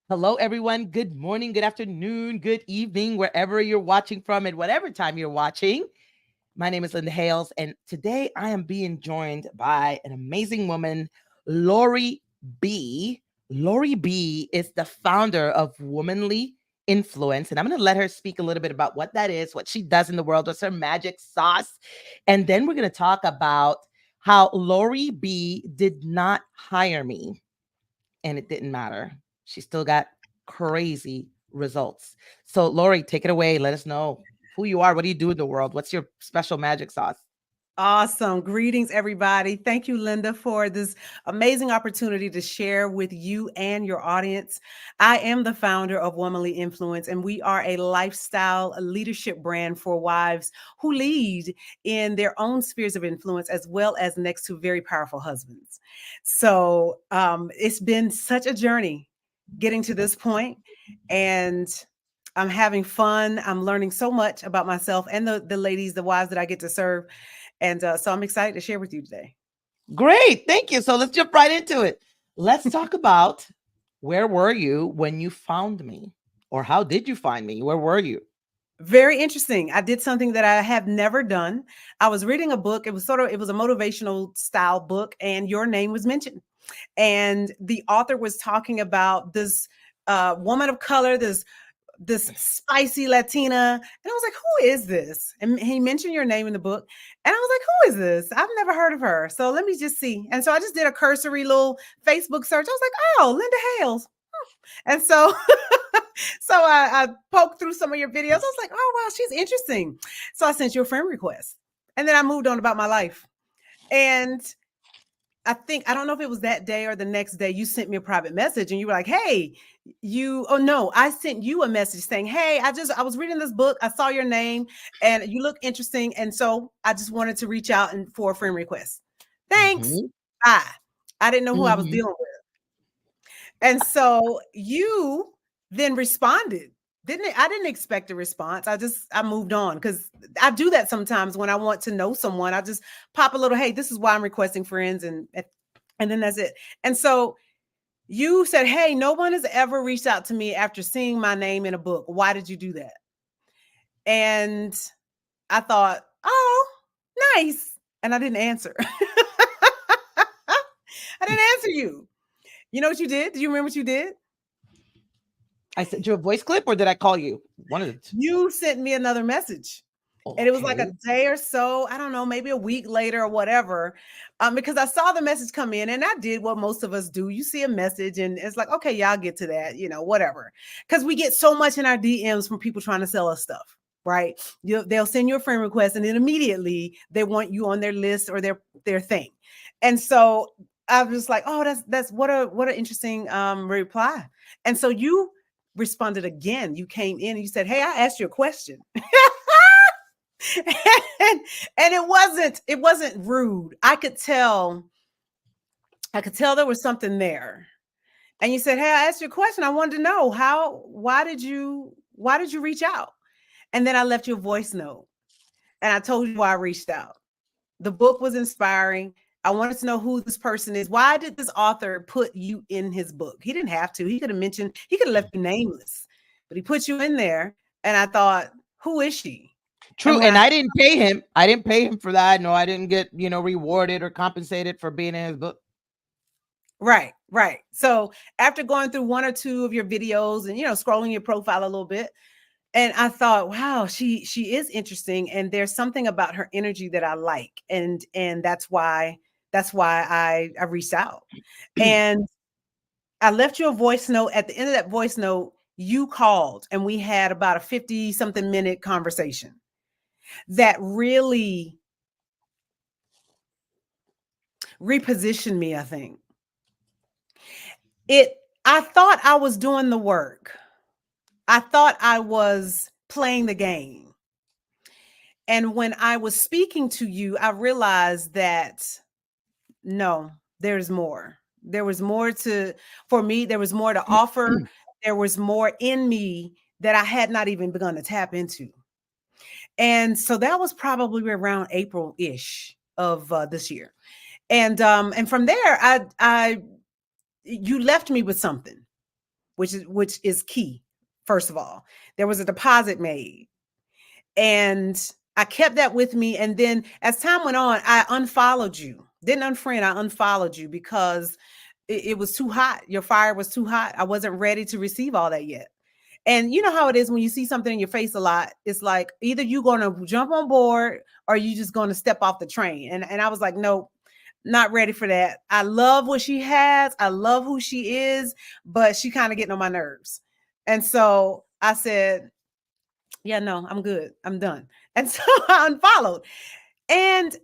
Hello, everyone. Good morning, good afternoon, good evening, wherever you're watching from and whatever time you're watching. My name is Linda Hales, and today I am being joined by an amazing woman, Lori B. Lori B is the founder of Womanly Influence, and I'm going to let her speak a little bit about what that is, what she does in the world, what's her magic sauce. And then we're going to talk about how Lori B did not hire me and it didn't matter. She still got crazy results. So, Lori, take it away. Let us know who you are. What do you do in the world? What's your special magic sauce? Awesome. Greetings, everybody. Thank you, Linda, for this amazing opportunity to share with you and your audience. I am the founder of Womanly Influence, and we are a lifestyle leadership brand for wives who lead in their own spheres of influence, as well as next to very powerful husbands. So it's been such a journey getting to this point, and I'm having fun. I'm learning so much about myself and the ladies, the wives that I get to serve. And so I'm excited to share with you today. Great. Thank you. So, let's jump right into it. Let's talk about where were you when you found me? Or how did you find me? Where were you? Very interesting. I did something that I have never done. I was reading a book. It was a motivational style book, and your name was mentioned. And the author was talking about this woman of color, this spicy Latina. And I was like, who is this? And he mentioned your name in the book. And I was like, who is this? I've never heard of her. So let me just see. And so I just did a cursory little Facebook search. I was like, oh, Linda Hales. And so I poked through some of your videos. I was like, oh wow, she's interesting. So I sent you a friend request. And then I moved on about my life. And I don't know if it was that day or the next day, you sent me a private message and you were like, hey, oh no, I sent you a message saying, hey, I was reading this book. I saw your name and you look interesting. And so I just wanted to reach out and for a friend request. Thanks. Mhm, Bye. I didn't know who I was mhm. dealing with. And so you then responded. Didn't it? I didn't expect a response. I moved on because I do that sometimes when I want to know someone. I just pop a little, hey, this is why I'm requesting friends, and then that's it. And so you said, hey, no one has ever reached out to me after seeing my name in a book. Why did you do that? And I thought, oh, nice. And I didn't answer. I didn't answer you. You know what you did? Do you remember what you did? I sent you a voice clip or did I call you? One of the two. You sent me another message. And it was like a Okay. day or so, I don't know, maybe a week later or whatever, because I saw the message come in and I did what most of us do. You see a message and it's like, okay, y'all get to that, whatever. Because we get so much in our DMs from people trying to sell us stuff, right? They'll send you a friend request and then immediately they want you on their list or their thing. And so I was like, oh, that's what an interesting reply. And so you responded again. You came in and you said, hey, I asked you a question. and, and it wasn't rude. I could tell there was something there. And you said, hey, I asked you a question. I wanted to know why did you reach out? And then I left you a voice note and I told you why I reached out. The book was inspiring. I wanted to know who this person is. Why did this author put you in his book? He didn't have to. He could have left you nameless, but he put you in there. And I thought, who is she? And True. when And I I didn't pay him. I didn't pay him for that. No, I didn't get, rewarded or compensated for being in his book. Right, right. So after going through one or two of your videos and scrolling your profile a little bit, and I thought, wow, she is interesting, and there's something about her energy that I like, and that's why I reached out, and I left you a voice note. At the end of that voice note, you called, and we had about a 50 something minute conversation that really repositioned me. I think it. I thought I was doing the work. I thought I was playing the game. And when I was speaking to you, I realized that no, there's more. There was more for me, there was more to offer. There was more in me that I had not even begun to tap into. And so that was probably around April-ish of this year. And from there, you left me with something. which is key. First of all, there was a deposit made, and I kept that with me. And then as time went on, I unfollowed you. Didn't unfriend, I unfollowed you because it was too hot. Your fire was too hot. I wasn't ready to receive all that yet. And you know how it is when you see something in your face a lot. It's like either you're going to jump on board or you just going to step off the train. And I was like, no, not ready for that. I love what she has. I love who she is, but she kind of getting on my nerves. And so I said, yeah, no, I'm good. I'm done. And so I unfollowed. And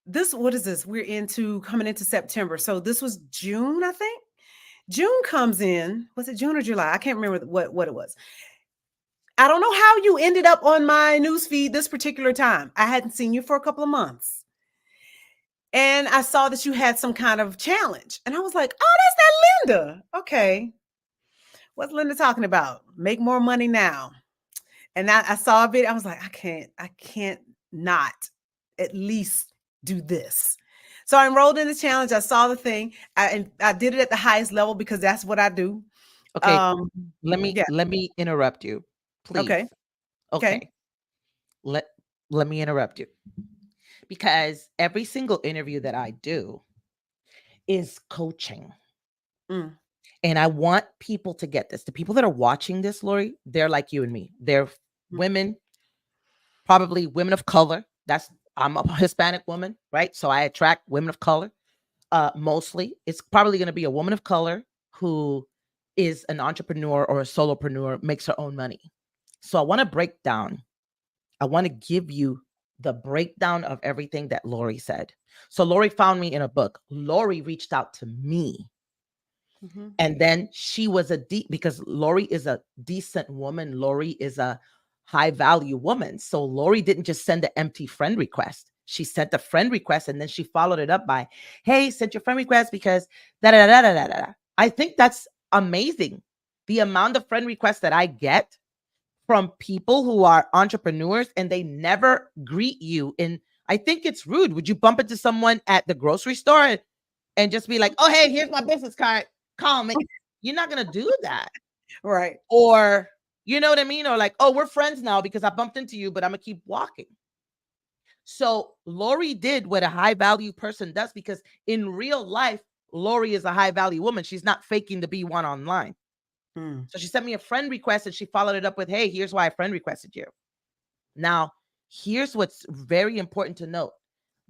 this, what is this? We're coming into September. So this was June, I think. June comes in. Was it June or July? I can't remember what it was. I don't know how you ended up on my newsfeed this particular time. I hadn't seen you for a couple of months. And I saw that you had some kind of challenge. And I was like, oh, that's that Linda. Okay. What's Linda talking about? Make more money now. And I saw a video. I was like, I can't not at least do this. So I enrolled in the challenge. I saw the thing. I did it at the highest level because that's what I do. Okay. Let me interrupt you, please. Okay. Let me interrupt you, because every single interview that I do is coaching. And I want people to get this. The people that are watching this, Lori, they're like you and me. They're women, probably women of color. I'm a Hispanic woman, right? So I attract women of color. Mostly, it's probably going to be a woman of color who is an entrepreneur or a solopreneur, makes her own money. So I want to break down. I want to give you the breakdown of everything that Lori said. So Lori found me in a book. Lori reached out to me. And then she was because Lori is a decent woman. Lori is a high value woman. So Lori didn't just send an empty friend request. She sent a friend request and then she followed it up by, hey, sent your friend request because da da da da da da. I think that's amazing. The amount of friend requests that I get from people who are entrepreneurs and they never greet you. And I think it's rude. Would you bump into someone at the grocery store and just be like, oh, hey, here's my business card. Call me. You're not going to do that. Right. Or, you know what I mean? Or like, oh, we're friends now because I bumped into you, but I'm going to keep walking. So Lori did what a high value person does, because in real life, Lori is a high value woman. She's not faking to be one online. So she sent me a friend request and she followed it up with, hey, here's why I friend requested you. Now, here's what's very important to note,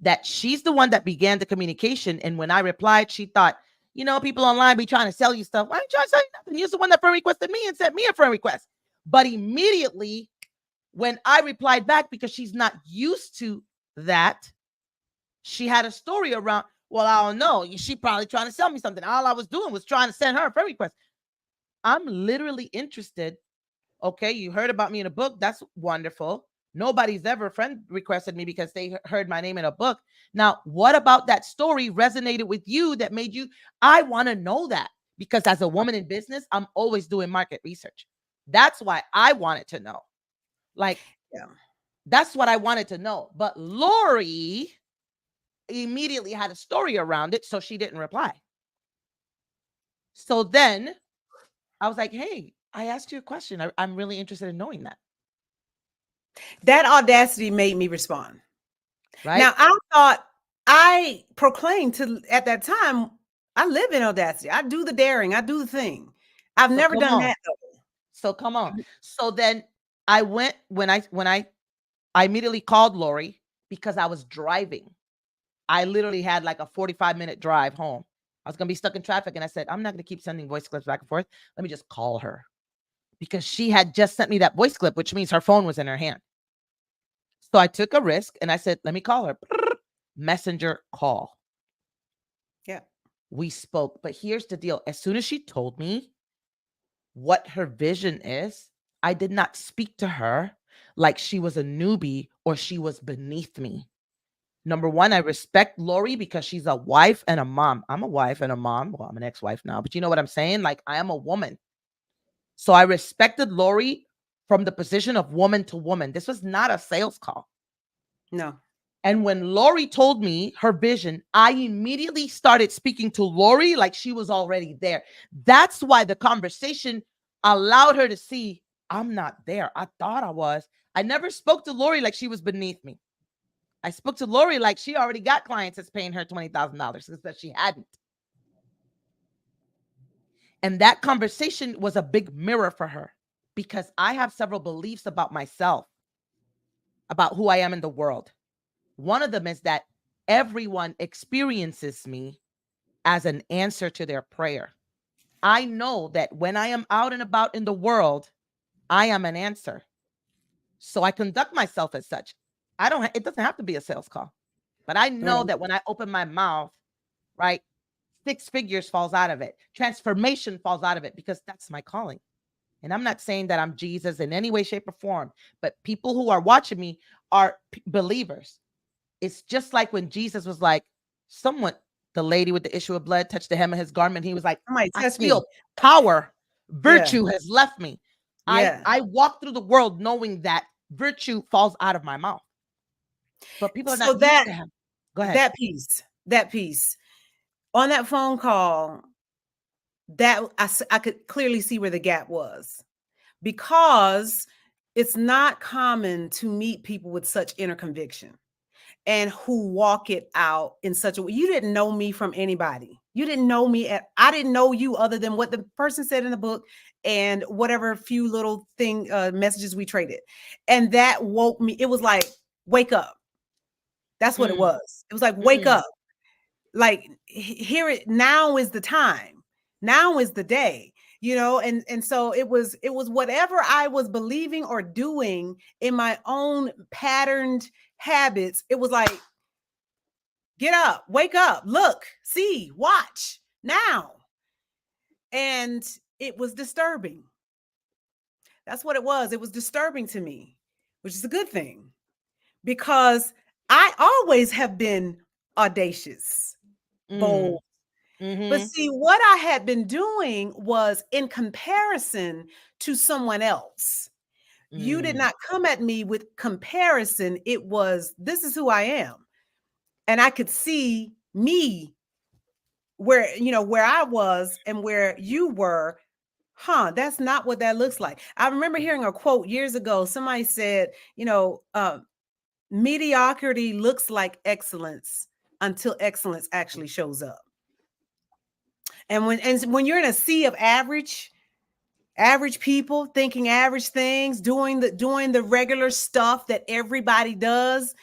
that she's the one that began the communication. And when I replied, she thought, you know, people online be trying to sell you stuff. Why ain't you trying to sell you nothing? You're the one that friend requested me and sent me a friend request. But immediately when I replied back, because she's not used to that, she had a story around, well, I don't know. She probably trying to sell me something. All I was doing was trying to send her a friend request. I'm literally interested. Okay, you heard about me in a book. That's wonderful. Nobody's ever friend requested me because they heard my name in a book. Now, what about that story resonated with you that made you? I want to know that, because as a woman in business, I'm always doing market research. That's why I wanted to know. Like, that's what I wanted to know. But Lori immediately had a story around it, so she didn't reply. So then I was like, hey, I asked you a question. I'm really interested in knowing that. That audacity made me respond. Right now, I thought, I proclaimed at that time, I live in audacity. I do the daring. I do the thing. I've never done that though. So come on. So then I went, when I immediately called Lori because I was driving. I literally had like a 45-minute drive home. I was going to be stuck in traffic. And I said, I'm not going to keep sending voice clips back and forth. Let me just call her, because she had just sent me that voice clip, which means her phone was in her hand. So I took a risk and I said, let me call her. Messenger call. Yeah. We spoke. But here's the deal. As soon as she told me what her vision is, I did not speak to her like she was a newbie or she was beneath me. Number one, I respect Lori because she's a wife and a mom. I'm a wife and a mom. Well, I'm an ex-wife now, but you know what I'm saying? Like, I am a woman. So I respected Lori from the position of woman to woman. This was not a sales call. No. And when Lori told me her vision, I immediately started speaking to Lori like she was already there. That's why the conversation allowed her to see I'm not there. I thought I was. I never spoke to Lori like she was beneath me. I spoke to Lori like she already got clients that's paying her $20,000 because she hadn't. And that conversation was a big mirror for her because I have several beliefs about myself, about who I am in the world. One of them is that everyone experiences me as an answer to their prayer. I know that when I am out and about in the world, I am an answer. So I conduct myself as such. It doesn't have to be a sales call, but I know that when I open my mouth, right, 6 figures falls out of it. Transformation falls out of it because that's my calling. And I'm not saying that I'm Jesus in any way, shape, or form, but people who are watching me are believers. It's just like when Jesus was like, the lady with the issue of blood touched the hem of his garment. He was like, I feel power. Virtue has left me. I walk through the world knowing that virtue falls out of my mouth. But people are not used to him. Go ahead. That piece on that phone call, that I could clearly see where the gap was, because it's not common to meet people with such inner conviction and who walk it out in such a way. You didn't know me from anybody. You didn't know me. I didn't know you other than what the person said in the book and whatever few little messages we traded. And that woke me. It was like, wake up. That's what it was. It was like, wake up. Like, hear it. Now is the time. Now is the day. And so it was whatever I was believing or doing in my own patterned habits. It was like, get up, wake up, look, see, watch now. And it was disturbing. That's what it was. It was disturbing to me, which is a good thing, because I always have been audacious, bold. But see, what I had been doing was in comparison to someone else. You did not come at me with comparison. It was, this is who I am. And I could see me where I was and where you were. That's not what that looks like. I remember hearing a quote years ago. Somebody said, mediocrity looks like excellence until excellence actually shows up. And when you're in a sea of average people thinking average things, doing the regular stuff that everybody does,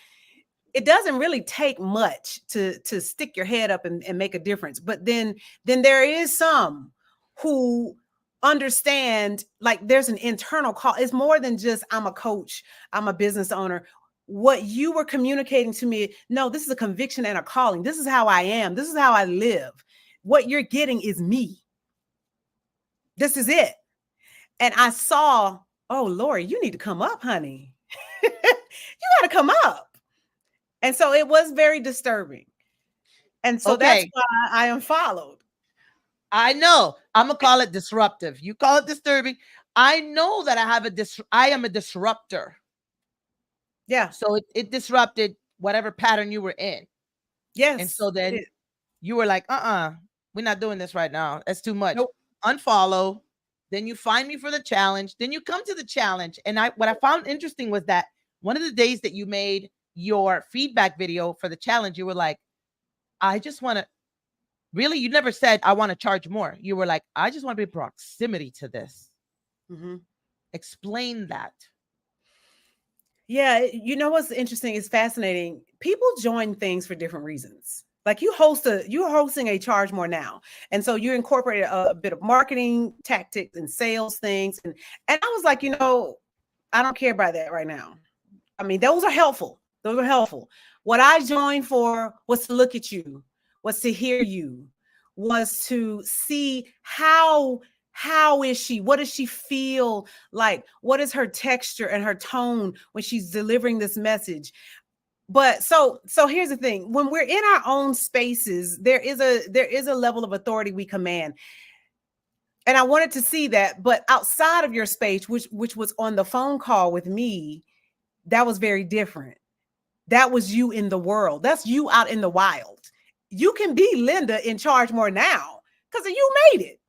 it doesn't really take much to stick your head up and make a difference. But then there is some who understand, like, there's an internal call. It's more than just I'm a coach, I'm a business owner. What you were communicating to me, no, this is a conviction and a calling. This is how I am. This is how I live. What you're getting is me. This is it. And I saw, oh, Lori, you need to come up, honey. You got to come up. And so it was very disturbing. And so that's why I unfollowed. I know. I'm going to call it disruptive. You call it disturbing. I know that I am a disruptor. Yeah. So it disrupted whatever pattern you were in. Yes. And so then you were like, we're not doing this right now. That's too much. Nope. Unfollow. Then you find me for the challenge. Then you come to the challenge. And what I found interesting was that one of the days that you made your feedback video for the challenge, you were like, I just want to, really, you never said, I want to charge more. You were like, I just want to be proximity to this. Explain that. Yeah. You know, what's interesting, is fascinating. People join things for different reasons. Like, you're hosting a Charge More Now. And so you incorporated a bit of marketing tactics and sales things. And I was like, I don't care about that right now. I mean, those are helpful. Those are helpful. What I joined for was to look at you, was to hear you, was to see how is she? What does she feel like? What is her texture and her tone when she's delivering this message? But so here's the thing. When we're in our own spaces, there is a level of authority we command. And I wanted to see that, but outside of your space, which was on the phone call with me, that was very different. That was you in the world. That's you out in the wild. You can be Linda in Charge More now because you made it.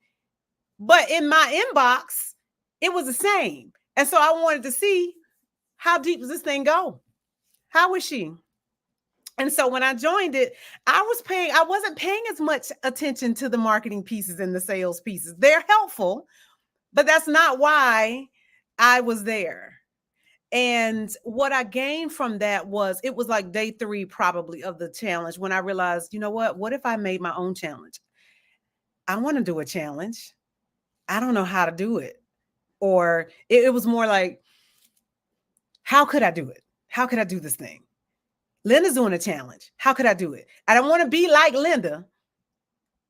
But in my inbox, it was the same. And so I wanted to see, how deep does this thing go? How was she? And so when I joined it, I wasn't paying as much attention to the marketing pieces and the sales pieces. They're helpful, but that's not why I was there. And what I gained from that was, it was like day 3 probably of the challenge, when I realized, you know what if I made my own challenge? I want to do a challenge. I don't know how to do it. Or it was more like, how could I do it? How could I do this thing? Linda's doing a challenge. How could I do it? I don't want to be like Linda,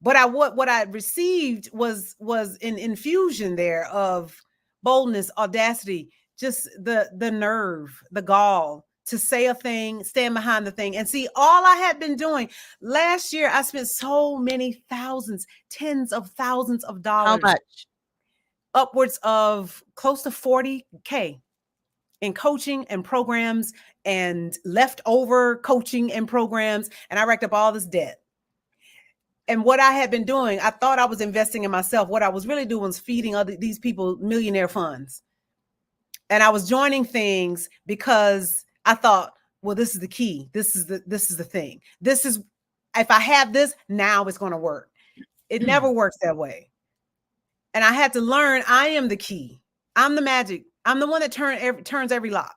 but what I received was an infusion there of boldness, audacity, just the nerve, the gall to say a thing, stand behind the thing. And see, all I had been doing last year, I spent so many thousands, tens of thousands of dollars. How much? Upwards of close to 40K in coaching and programs and leftover coaching and programs. And I racked up all this debt. And what I had been doing, I thought I was investing in myself. What I was really doing was feeding these people millionaire funds. And I was joining things because I thought, well, this is the key. This is the thing. This is, if I have this, now it's going to work. It never works that way. And I had to learn, I am the key. I'm the magic. I'm the one that turns every lock.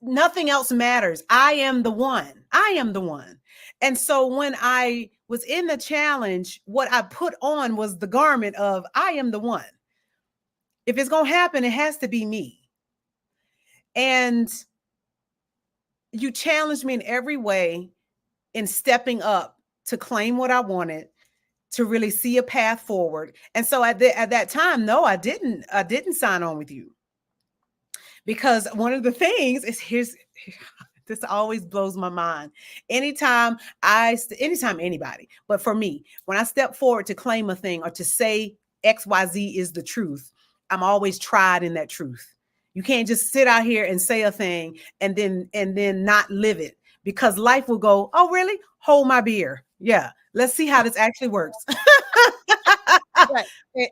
Nothing else matters. I am the one. I am the one. And so when I was in the challenge, what I put on was the garment of, I am the one. If it's going to happen, it has to be me. And you challenged me in every way in stepping up to claim what I wanted, to really see a path forward. And so at that time, no, I didn't sign on with you. Because one of the things is, this always blows my mind. Anytime anybody, but for me, when I step forward to claim a thing or to say XYZ is the truth, I'm always tried in that truth. You can't just sit out here and say a thing and then not live it, because life will go, oh, really? Hold my beer. Yeah. Let's see how this actually works. Right.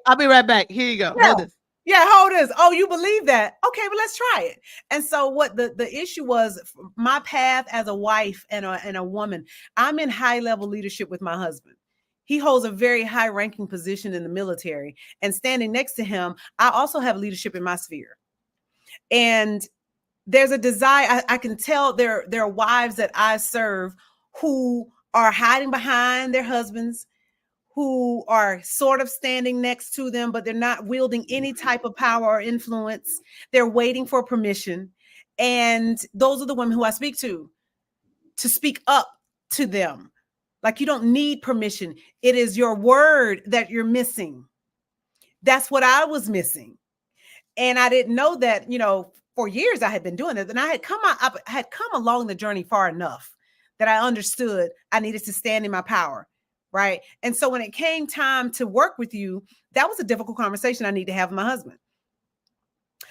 I'll be right back. Here you go. Yeah. Hold this. Yeah, hold this. Oh, you believe that? Okay, well, let's try it. And so what the issue was, my path as a wife and a woman, I'm in high level leadership with my husband. He holds a very high ranking position in the military, and standing next to him, I also have leadership in my sphere. And there's a desire. I can tell there are wives that I serve who are hiding behind their husbands, who are sort of standing next to them, but they're not wielding any type of power or influence. They're waiting for permission. And those are the women who I speak to speak up to them. Like, you don't need permission. It is your word that you're missing. That's what I was missing. And I didn't know that, for years I had been doing it. And I had come along the journey far enough that I understood I needed to stand in my power. Right. And so when it came time to work with you, that was a difficult conversation I need to have with my husband.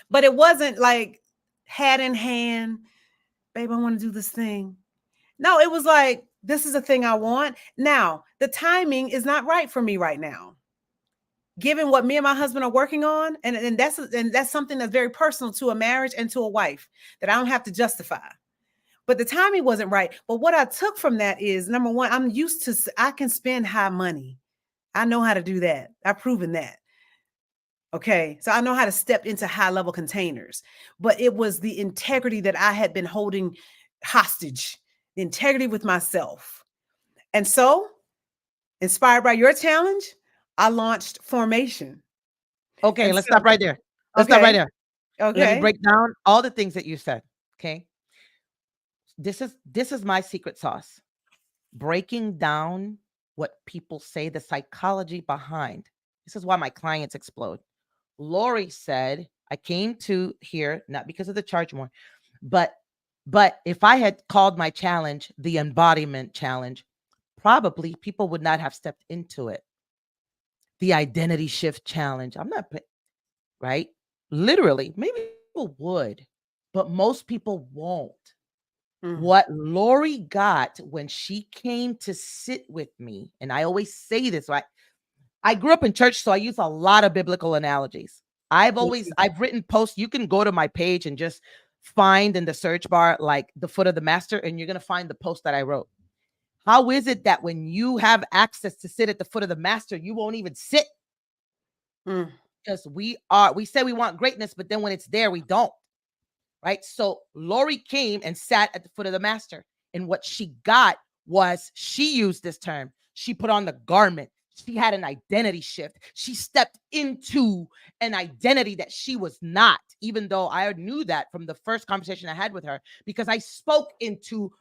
But it wasn't like hat in hand, babe, I want to do this thing. No, it was like, this is a thing I want. Now, the timing is not right for me right now, given what me and my husband are working on. And that's something that's very personal to a marriage and to a wife that I don't have to justify. But the timing wasn't right. But what I took from that is, number one, I can spend high money. I know how to do that. I've proven that. Okay. So I know how to step into high level containers, but it was the integrity that I had been holding hostage, the integrity with myself. And so, inspired by your challenge, I launched Formation. Okay. And Let's so- stop right there. Let's stop right there. Let me Okay. break down all the things that you said. Okay. This is my secret sauce. Breaking down what people say, the psychology behind. This is why my clients explode. Lori said, I came to here not because of the Charge More, but if I had called my challenge the embodiment challenge, probably people would not have stepped into it. The identity shift challenge. I'm not, right? Literally, maybe people would, but most people won't. Mm. What Lori got when she came to sit with me, and I always say this, right? I grew up in church, so I use a lot of biblical analogies. I've written posts. You can go to my page and just find in the search bar like the foot of the master, and you're gonna find the post that I wrote. How is it that when you have access to sit at the foot of the master, you won't even sit? Mm. Because we say we want greatness, but then when it's there, we don't. Right. So Lori came and sat at the foot of the master. And what she got was, she used this term. She put on the garment. She had an identity shift. She stepped into an identity that she was not, even though I knew that from the first conversation I had with her, because I spoke into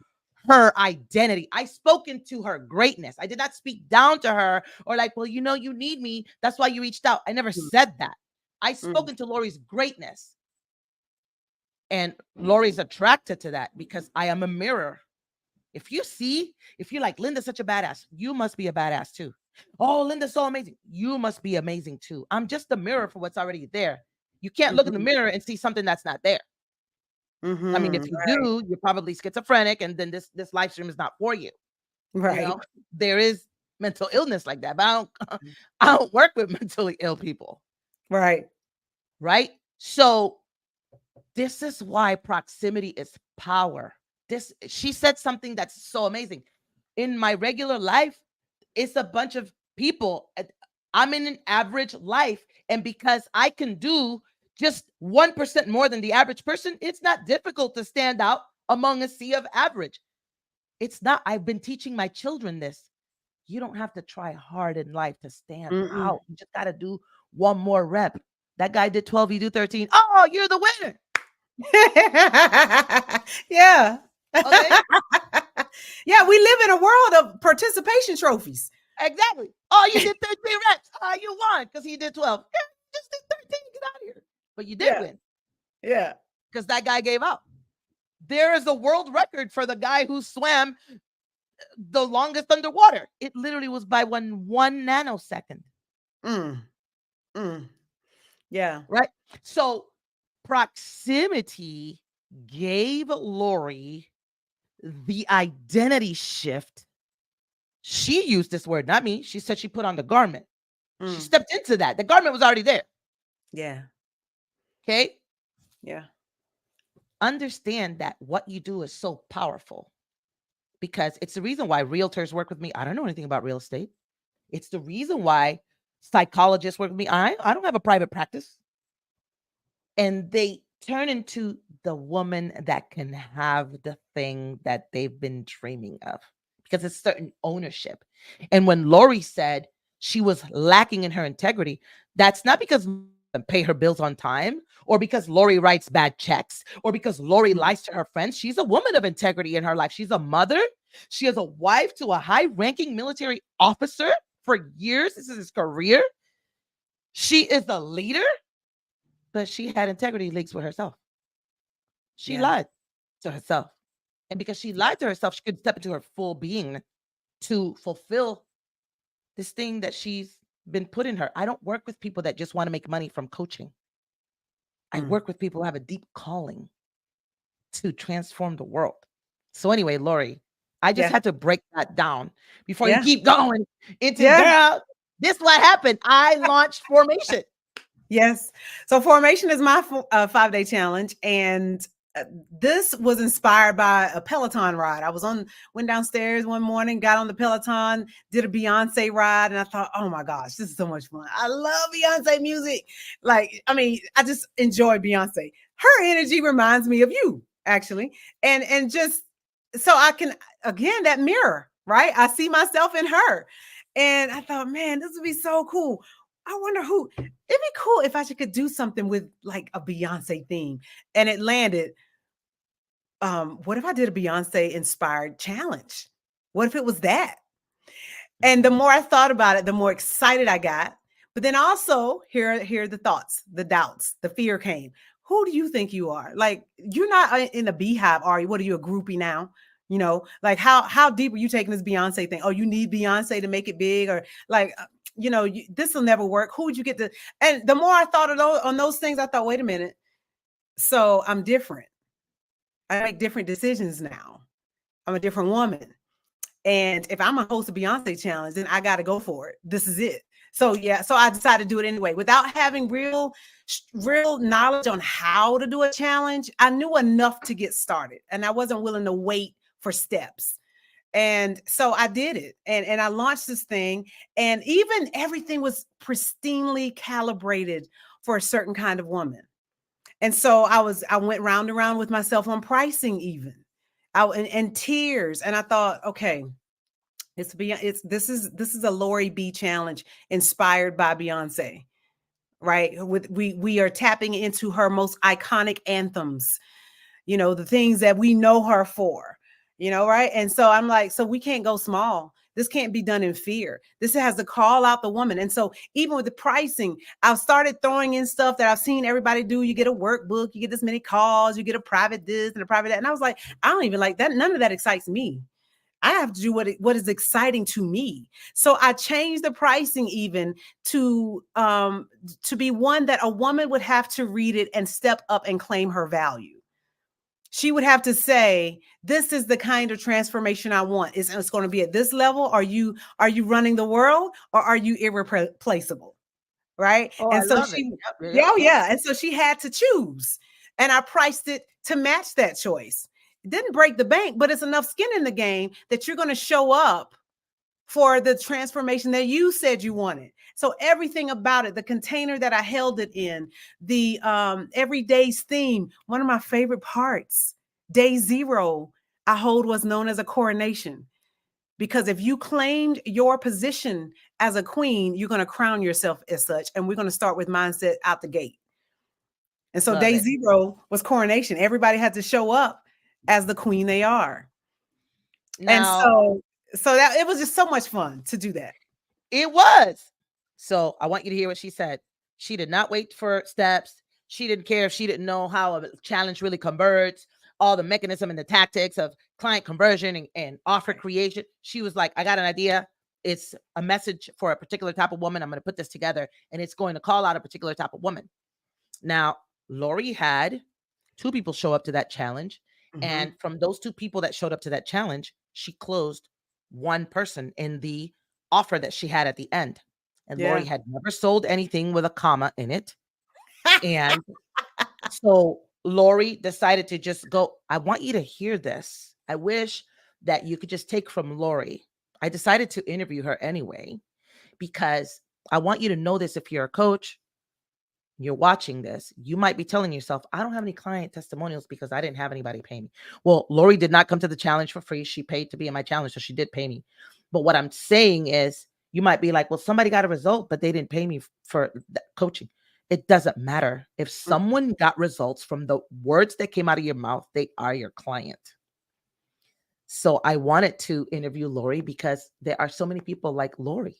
her identity. I spoke into her greatness. I did not speak down to her or like, well, you know, you need me. That's why you reached out. I never said that. I spoke into Lori's greatness. And Lori's attracted to that because I am a mirror. If you're like, Linda's such a badass, you must be a badass too. Oh, Linda's so amazing. You must be amazing too. I'm just a mirror for what's already there. You can't look in the mirror and see something that's not there. Mm-hmm. I mean, if you do, you're probably schizophrenic, and then this live stream is not for you. Right. You know, there is mental illness like that, but I don't work with mentally ill people. Right. Right. So this is why proximity is power. She said something that's so amazing. In my regular life, it's a bunch of people. I'm in an average life. And because I can do just 1% more than the average person, it's not difficult to stand out among a sea of average. It's not. I've been teaching my children this. You don't have to try hard in life to stand out. You just got to do one more rep. That guy did 12, you do 13. Oh, you're the winner. Yeah. Okay. Yeah, we live in a world of participation trophies. Exactly. Oh, you did 13 reps. You won because he did 12. Yeah, just did 13. Get out of here. But you did win. Yeah. Because that guy gave up. There is a world record for the guy who swam the longest underwater. It literally was by one nanosecond. Yeah. Right. So proximity gave Lori the identity shift. She used this word, not me. She said she put on the garment. She stepped into that. The garment was already there. Yeah. Okay. Yeah. Understand that what you do is so powerful, because it's the reason why realtors work with me. I don't know anything about real estate. It's the reason why psychologists work with me. I don't have a private practice. And they turn into the woman that can have the thing that they've been dreaming of, because it's certain ownership. And when Lori said she was lacking in her integrity, that's not because pay her bills on time, or because Lori writes bad checks, or because Lori lies to her friends. She's a woman of integrity in her life. She's a mother. She is a wife to a high-ranking military officer for years. This is his career. She is a leader, but she had integrity leaks with herself. She lied to herself. And because she lied to herself, she could step into her full being to fulfill this thing that she's been put in her. I don't work with people that just want to make money from coaching. I work with people who have a deep calling to transform the world. So anyway, Lori, I just had to break that down before you keep going into girl. This is what happened. I launched Formation. Yes. So Formation is my 5-day challenge. And this was inspired by a Peloton ride. Went downstairs one morning, got on the Peloton, did a Beyonce ride. And I thought, oh my gosh, this is so much fun. I love Beyonce music. I just enjoy Beyonce. Her energy reminds me of you, actually. And just so I can, again, that mirror, right? I see myself in her. And I thought, man, this would be so cool. I wonder it'd be cool if I could do something with like a Beyonce theme. And it landed. What if I did a Beyonce inspired challenge? What if it was that? And the more I thought about it, the more excited I got. But then also here are the thoughts, the doubts, the fear came. Who do you think you are? Like, you're not in a beehive, are you? What are you, a groupie now? You know, like how deep are you taking this Beyonce thing? Oh, you need Beyonce to make it big, or like, this will never work. Who would you get to? And the more I thought on those things, I thought, wait a minute. So I'm different. I make different decisions now. I'm a different woman. And if I'm a host of Beyonce Challenge, then I got to go for it. This is it. So yeah, so I decided to do it anyway without having real knowledge on how to do a challenge. I knew enough to get started, and I wasn't willing to wait for steps. And so I did it, and I launched this thing, and even everything was pristinely calibrated for a certain kind of woman. And so I went round and round with myself on pricing, even and tears. And I thought, okay, this is a Lori B challenge inspired by Beyonce, right? We are tapping into her most iconic anthems, the things that we know her for, right? And so I'm like, so we can't go small. This can't be done in fear. This has to call out the woman. And so even with the pricing, I've started throwing in stuff that I've seen everybody do. You get a workbook, you get this many calls, you get a private this and a private that. And I was like, I don't even like that. None of that excites me. I have to do what is exciting to me. So I changed the pricing even to be one that a woman would have to read it and step up and claim her value. She would have to say, this is the kind of transformation I want. It's going to be at this level. Are you running the world, or are you irreplaceable? Right. Oh, And I so love she, it. yeah. And so she had to choose. And I priced it to match that choice. It didn't break the bank, but it's enough skin in the game that you're going to show up for the transformation that you said you wanted. So everything about it, the container that I held it in, the everyday's theme, one of my favorite parts, day 0, I hold what's known as a coronation. Because if you claimed your position as a queen, you're going to crown yourself as such. And we're going to start with mindset out the gate. And so day 0 was coronation. Everybody had to show up as the queen they are. Now, and so that it was just so much fun to do that. It was. So I want you to hear what she said. She did not wait for steps. She didn't care if she didn't know how a challenge really converts, all the mechanism and the tactics of client conversion and offer creation. She was like, I got an idea. It's a message for a particular type of woman. I'm going to put this together, and it's going to call out a particular type of woman. Now, Lori had 2 people show up to that challenge. Mm-hmm. And from those 2 people that showed up to that challenge, she closed 1 person in the offer that she had at the end. And Lori had never sold anything with a comma in it. And so Lori decided to just go, I want you to hear this. I wish that you could just take from Lori. I decided to interview her anyway, because I want you to know this. If you're a coach, you're watching this, you might be telling yourself, I don't have any client testimonials because I didn't have anybody pay me. Well, Lori did not come to the challenge for free. She paid to be in my challenge, so she did pay me. But what I'm saying is, you might be like, well, somebody got a result, but they didn't pay me for coaching. It doesn't matter. If someone got results from the words that came out of your mouth, they are your client. So I wanted to interview Lori because there are so many people like Lori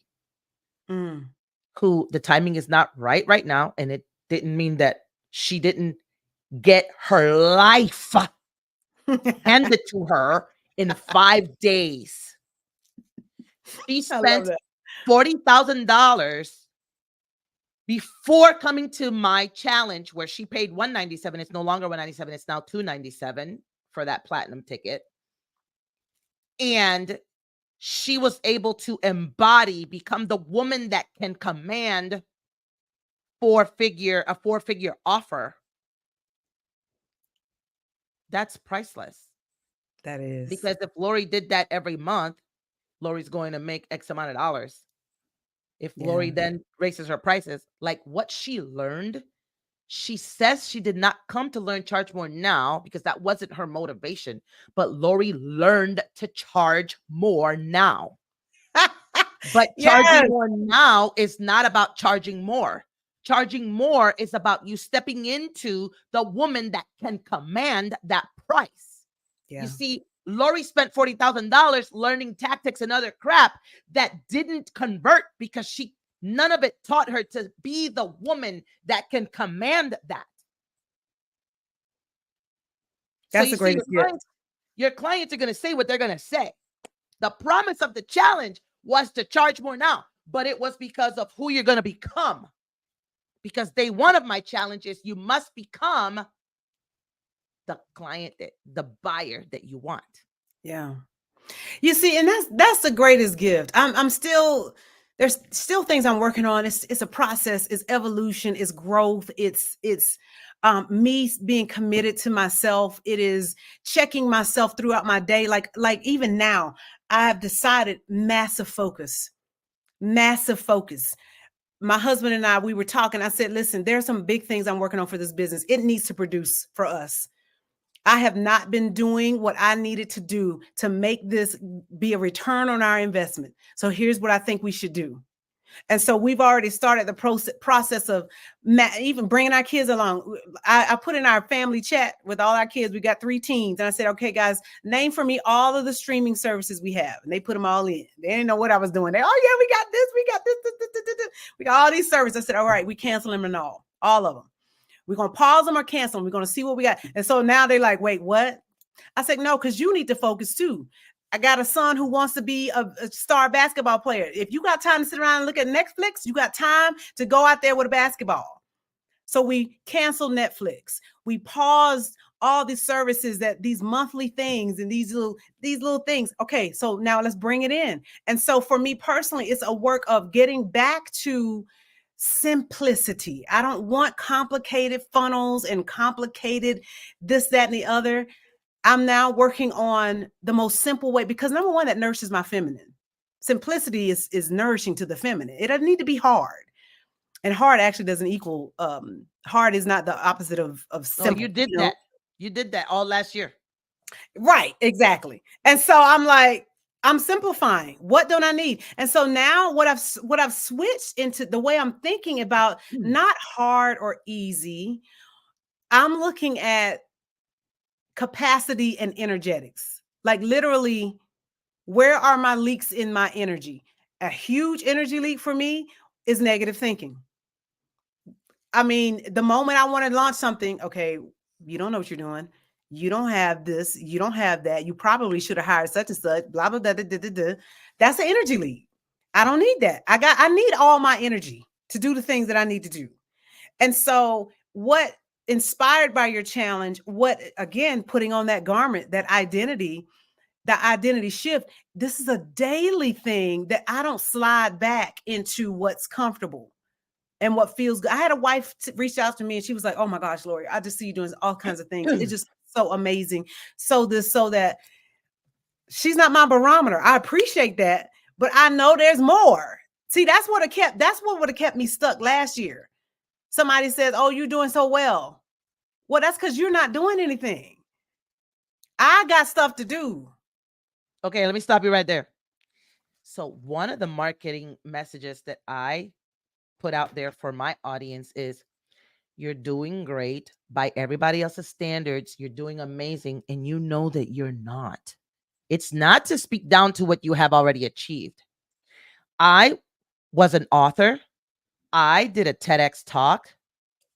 who the timing is not right now. And it didn't mean that she didn't get her life handed to her in 5 days. She spent $40,000 before coming to my challenge, where she paid $197. It's no longer $197. It's now $297 for that platinum ticket. And she was able to become the woman that can command a 4-figure offer. That's priceless. That is. Because if Lori did that every month, Lori's going to make X amount of dollars. If Lori then raises her prices, like what she learned, she says she did not come to learn Charge More Now because that wasn't her motivation, but Lori learned to charge more now. But charging more now is not about charging more. Charging more is about you stepping into the woman that can command that price. Yeah. You see, Lori spent $40,000 learning tactics and other crap that didn't convert because none of it taught her to be the woman that can command that. That's a great your clients are going to say what they're going to say. The promise of the challenge was to charge more now, but it was because of who you're going to become. Because day 1 of my challenge is you must become the client, that the buyer that you want. Yeah. You see, and that's the greatest gift. I'm still there's still things I'm working on. It's a process, it's evolution, it's growth, it's me being committed to myself. It is checking myself throughout my day. Like even now, I have decided massive focus. Massive focus. My husband and I, we were talking. I said, listen, there's some big things I'm working on for this business. It needs to produce for us. I have not been doing what I needed to do to make this be a return on our investment. So here's what I think we should do. And so we've already started the process of even bringing our kids along. I put in our family chat with all our kids. We got 3 teens. And I said, okay, guys, name for me all of the streaming services we have. And they put them all in. They didn't know what I was doing. They, oh, yeah, we got this. We got this. We got all these services. I said, all right, we cancel them and all of them. We're going to pause them or cancel them. We're going to see what we got. And so now they're like, wait, what? I said, no, because you need to focus too. I got a son who wants to be a star basketball player. If you got time to sit around and look at Netflix, you got time to go out there with a basketball. So we canceled Netflix. We paused all these services, that these monthly things and these little things. Okay, so now let's bring it in. And so for me personally, it's a work of getting back to simplicity. I don't want complicated funnels and complicated this, that, and the other. I'm now working on the most simple way, because number one, that nourishes my feminine. Simplicity is nourishing to the feminine. It doesn't need to be hard. And hard actually doesn't equal hard is not the opposite of simple. Oh, you did that. You did that all last year. Right, exactly. And so I'm like, I'm simplifying. What don't I need? And so now what I've switched into the way I'm thinking about not hard or easy. I'm looking at capacity and energetics. Like literally, where are my leaks in my energy? A huge energy leak for me is negative thinking. I mean, the moment I want to launch something, okay, you don't know what you're doing. You don't have this. You don't have that. You probably should have hired such and such. Blah blah blah. That's an energy leak. I don't need that. I need all my energy to do the things that I need to do. And so, what inspired by your challenge? What again? Putting on that garment, that identity shift. This is a daily thing that I don't slide back into what's comfortable and what feels good. I had a wife reach out to me and she was like, oh my gosh, Lori, I just see you doing all kinds of things. It's just so amazing. So that she's not my barometer. I appreciate that, but I know there's more. See, that's what would have kept me stuck last year. Somebody says, oh, you're doing so well. Well, that's because you're not doing anything. I got stuff to do. Okay, let me stop you right there. So one of the marketing messages that I put out there for my audience is, you're doing great by everybody else's standards. You're doing amazing. And you know that you're not. It's not to speak down to what you have already achieved. I was an author. I did a TEDx talk.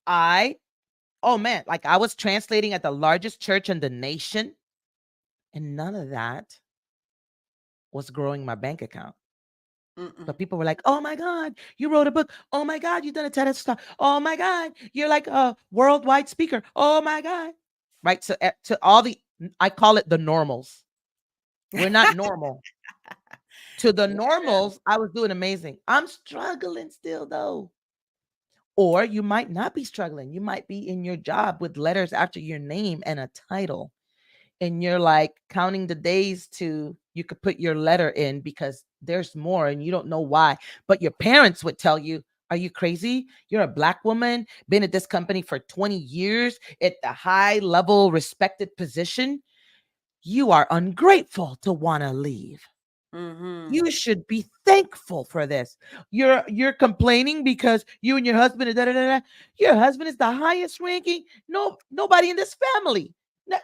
Oh man, like I was translating at the largest church in the nation. And none of that was growing my bank account. But people were like, oh my God, you wrote a book. Oh my God, you done a TEDx talk. Oh my God, you're like a worldwide speaker. Oh my God. Right. So to all I call it the normals. We're not normal. To the normals, I was doing amazing. I'm struggling still though. Or you might not be struggling. You might be in your job with letters after your name and a title. And you're like counting the days to you could put your letter in because there's more and you don't know why. But your parents would tell you, are you crazy? You're a Black woman, been at this company for 20 years at the high level respected position. You are ungrateful to want to leave. You should be thankful for this. You're complaining because you and your husband, your husband is the highest ranking. Nobody in this family.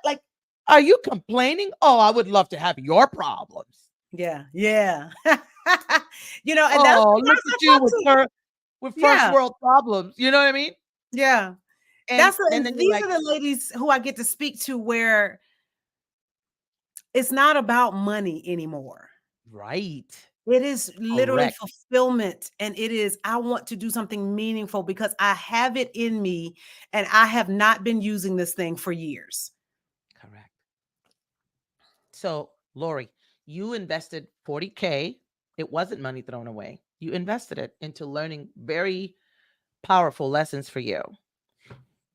Like, are you complaining? Oh, I would love to have your problems. Yeah. And that's look at you with first world problems. You know what I mean? Yeah. These are the ladies who I get to speak to where it's not about money anymore. Right. It is literally fulfillment. And it is, I want to do something meaningful because I have it in me and I have not been using this thing for years. So, Lori, you invested 40K. It wasn't money thrown away. You invested it into learning very powerful lessons for you.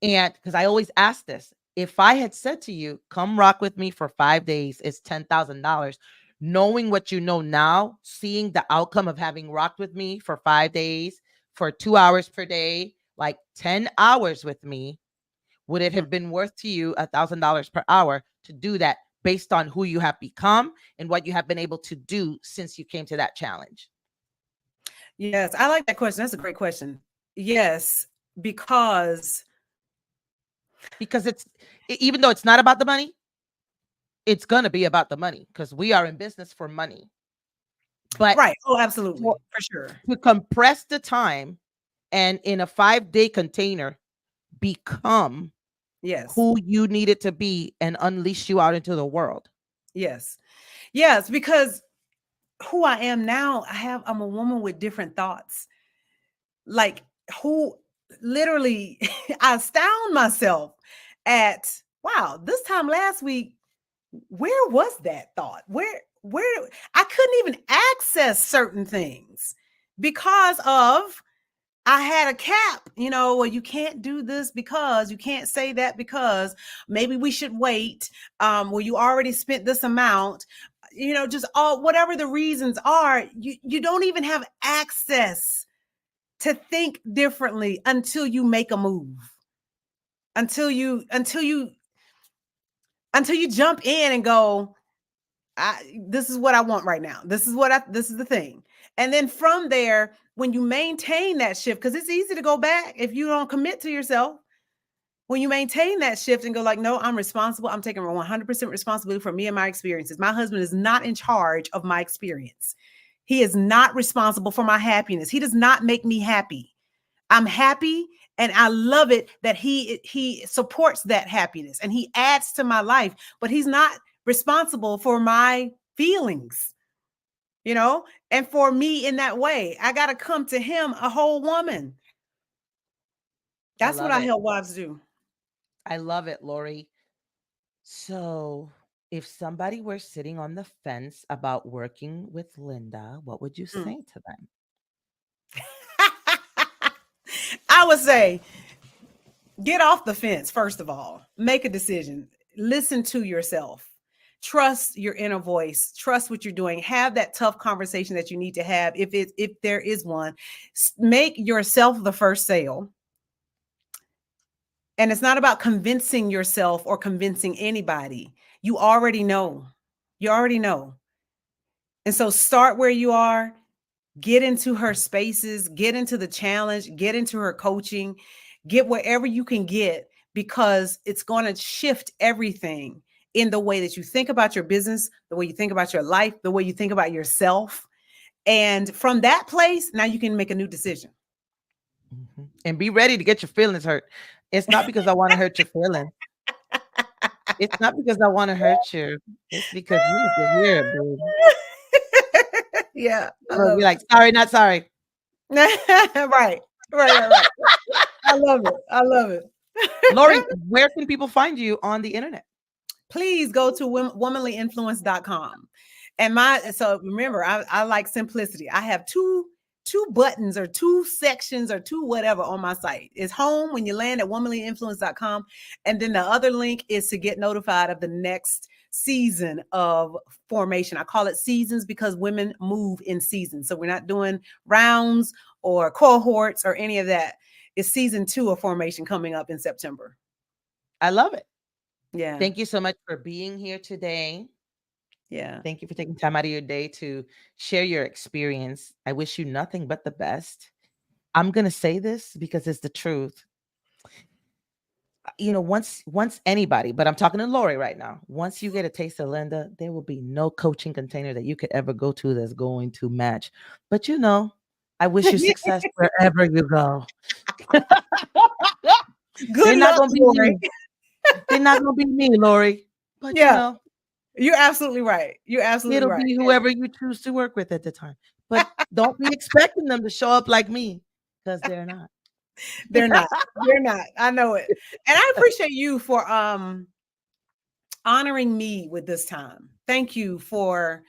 And because I always ask this, if I had said to you, come rock with me for 5 days, it's $10,000, knowing what you know now, seeing the outcome of having rocked with me for 5 days, for 2 hours per day, like 10 hours with me, would it have been worth to you $1,000 per hour to do that based on who you have become and what you have been able to do since you came to that challenge? Yes, I like that question. That's a great question. Yes, because Because even though it's not about the money, it's going to be about the money because we are in business for money. But right. Oh, absolutely. For sure. To compress the time and in a 5-day container, become who you needed to be and unleash you out into the world. Yes. Yes, because who I am now, I'm a woman with different thoughts. Like who literally I astound myself at, wow, this time last week, where was that thought? Where I couldn't even access certain things because of I had a cap, well, you can't do this because you can't say that because maybe we should wait. Well, you already spent this amount, just all whatever the reasons are, you don't even have access to think differently until you make a move. Until you jump in and go, this is what I want right now. This is the thing. And then from there, when you maintain that shift, because it's easy to go back if you don't commit to yourself. When you maintain that shift and go like, no, I'm responsible. I'm taking 100% responsibility for me and my experiences. My husband is not in charge of my experience. He is not responsible for my happiness. He does not make me happy. I'm happy and I love it that he supports that happiness and he adds to my life, but he's not responsible for my feelings, and for me in that way. I got to come to him a whole woman. That's what I help wives do. I love it, Lori. So if somebody were sitting on the fence about working with Linda, what would you say to them? I would say, get off the fence. First of all, make a decision. Listen to yourself. Trust your inner voice. Trust what you're doing. Have that tough conversation that you need to have. If there is one, make yourself the first sale. And it's not about convincing yourself or convincing anybody. You already know. You already know. And so start where you are. Get into her spaces. Get into the challenge. Get into her coaching. Get wherever you can get, because it's going to shift everything in the way that you think about your business, the way you think about your life, the way you think about yourself. And from that place, now you can make a new decision. Mm-hmm. And be ready to get your feelings hurt. It's not because I want to hurt your feelings. It's not because I want to hurt you. It's because you need to hear it, baby. Yeah. You're like, sorry, not sorry. Right. I love it. I love it. Lori, where can people find you on the internet? Please go to womanlyinfluence.com. And so remember, I like simplicity. I have two buttons or two sections or two whatever on my site. It's home when you land at womanlyinfluence.com. And then the other link is to get notified of the next season of formation. I call it seasons because women move in seasons. So we're not doing rounds or cohorts or any of that. It's season 2 of formation coming up in September. I love it. Yeah. Thank you so much for being here today. Yeah. Thank you for taking time out of your day to share your experience. I wish you nothing but the best. I'm going to say this because it's the truth. Once anybody, but I'm talking to Lori right now, once you get a taste of Linda, there will be no coaching container that you could ever go to that's going to match. But I wish you success wherever you go. Good luck, Lori. They're not going to be me, Lori. But yeah. You're absolutely right. You're absolutely right. It'll be whoever you choose to work with at the time. But don't be expecting them to show up like me, because they're not. They're not. They're not. I know it. And I appreciate you for honoring me with this time. Thank you for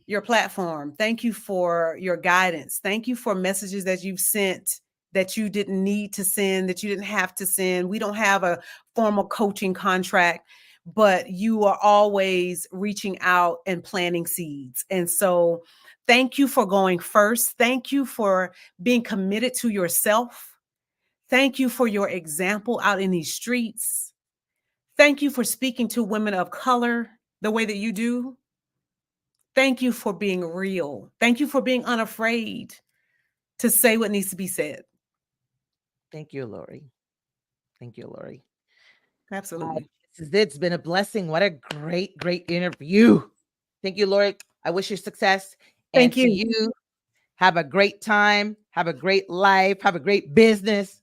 your platform. Thank you for your guidance. Thank you for messages that you've sent that you didn't need to send, that you didn't have to send. We don't have a formal coaching contract, but you are always reaching out and planting seeds. And so thank you for going first. Thank you for being committed to yourself. Thank you for your example out in these streets. Thank you for speaking to women of color the way that you do. Thank you for being real. Thank you for being unafraid to say what needs to be said. Thank you, Lori. Thank you, Lori. Absolutely. This is it. It's been a blessing. What a great, great interview. Thank you, Lori. I wish you success. And Thank to you. you, have a great time. Have a great life. Have a great business.